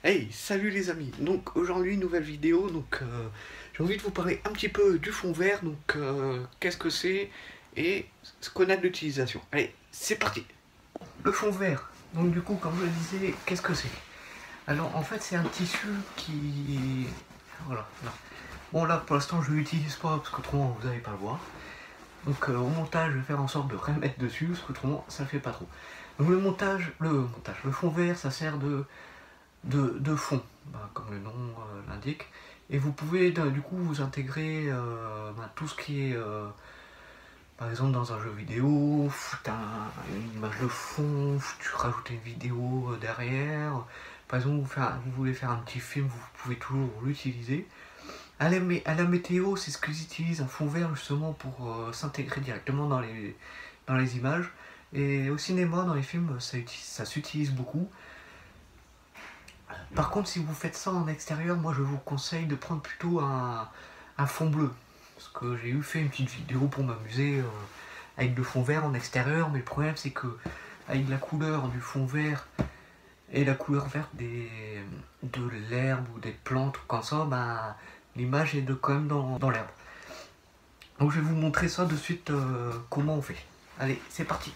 Hey, salut les amis. Donc aujourd'hui nouvelle vidéo. J'ai envie de vous parler un petit peu du fond vert. Qu'est-ce que c'est et ce qu'on a de l'utilisation. Allez, c'est parti. Le fond vert. Donc du coup, comme je le disais, qu'est-ce que c'est? Alors en fait, c'est un tissu qui voilà. Là. Bon là, pour l'instant, je l'utilise pas parce qu'autrement vous n'allez pas le voir. Au montage, je vais faire en sorte de rien mettre dessus parce qu'autrement ça le fait pas trop. Donc le fond vert, ça sert de fond, comme le nom l'indique. Et vous pouvez du coup vous intégrer tout ce qui est, par exemple dans un jeu vidéo, une image de fond, tu rajoutes une vidéo derrière. Par exemple, vous voulez faire un petit film, vous pouvez toujours l'utiliser. À la météo, c'est ce qu'ils utilisent, un fond vert justement pour s'intégrer directement dans les images. Et au cinéma, dans les films, ça s'utilise beaucoup. Par contre, si vous faites ça en extérieur, moi je vous conseille de prendre plutôt un fond bleu. Parce que j'ai fait une petite vidéo pour m'amuser avec le fond vert en extérieur, mais le problème c'est que avec la couleur du fond vert et la couleur verte de l'herbe ou des plantes comme ça, l'image est quand même dans l'herbe. Donc je vais vous montrer ça de suite comment on fait. Allez, c'est parti.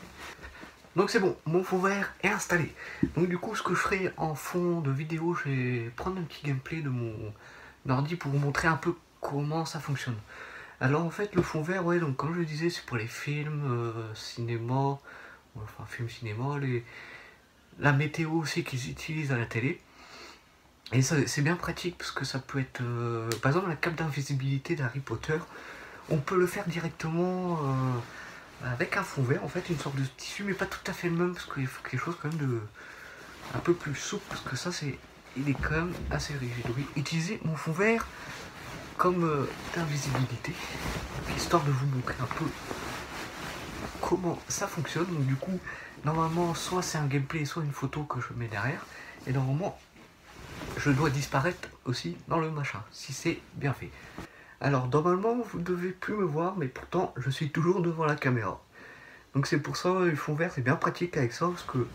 Donc c'est bon, mon fond vert est installé. Donc du coup, ce que je ferai en fond de vidéo, je vais prendre un petit gameplay de mon ordi pour vous montrer un peu comment ça fonctionne. Alors en fait, le fond vert, ouais, donc comme je le disais, c'est pour les films, cinéma, enfin film cinéma, la météo aussi qu'ils utilisent à la télé. Et c'est bien pratique parce que ça peut être, par exemple, la cape d'invisibilité d'Harry Potter, on peut le faire directement avec un fond vert, en fait, une sorte de tissu, mais pas tout à fait le même, parce qu'il faut quelque chose quand même de un peu plus souple, parce que ça, il est quand même assez rigide. Oui, utiliser mon fond vert comme invisibilité, histoire de vous montrer un peu comment ça fonctionne. Donc du coup, normalement, soit c'est un gameplay, soit une photo que je mets derrière, et normalement, je dois disparaître aussi dans le machin, si c'est bien fait. Alors normalement vous ne devez plus me voir, mais pourtant je suis toujours devant la caméra. Donc c'est pour ça le fond vert c'est bien pratique avec ça, parce que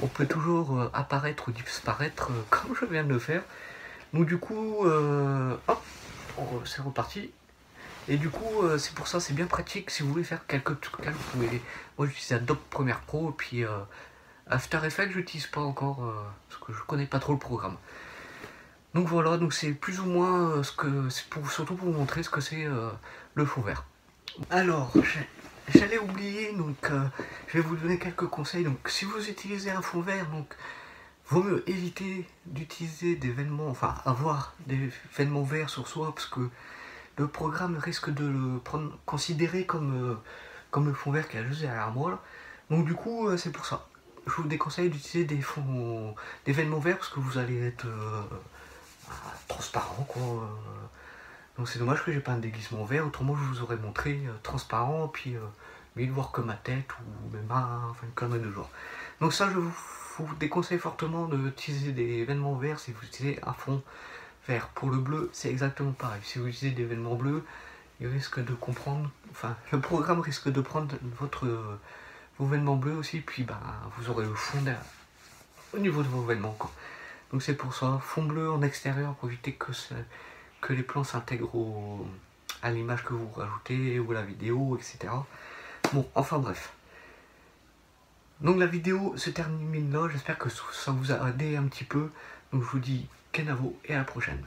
on peut toujours apparaître ou disparaître comme je viens de le faire. Donc du coup, hop, c'est reparti. Et du coup c'est pour ça c'est bien pratique si vous voulez faire quelques trucs. Vous pouvez, moi j'utilise Adobe Premiere Pro et puis After Effects j'utilise pas encore parce que je connais pas trop le programme. Donc voilà, donc c'est plus ou moins surtout pour vous montrer ce que c'est le fond vert. Alors, j'allais oublier, je vais vous donner quelques conseils. Donc si vous utilisez un fond vert, vaut mieux éviter d'utiliser des vêtements, enfin avoir des vêtements verts sur soi, parce que le programme risque de le considérer comme le fond vert qui est juste derrière moi là. Donc du coup c'est pour ça. Je vous déconseille d'utiliser des vêtements verts parce que vous allez être transparent quoi. Donc c'est dommage que j'ai pas un déguisement vert, autrement je vous aurais montré transparent, puis mieux de voir que ma tête ou mes mains, enfin une connerie de genre. Donc ça je vous déconseille fortement d'utiliser des vêtements verts si vous utilisez un fond vert. Pour le bleu c'est exactement pareil, si vous utilisez des vêtements bleus, il risque de comprendre, enfin le programme risque de prendre vos vêtements bleus aussi, puis vous aurez le fond au niveau de vos vêtements quoi. Donc c'est pour ça, fond bleu en extérieur pour éviter que les plans s'intègrent à l'image que vous rajoutez ou à la vidéo, etc. Bon, enfin bref. Donc la vidéo se termine là, j'espère que ça vous a aidé un petit peu. Donc je vous dis kenavo et à la prochaine.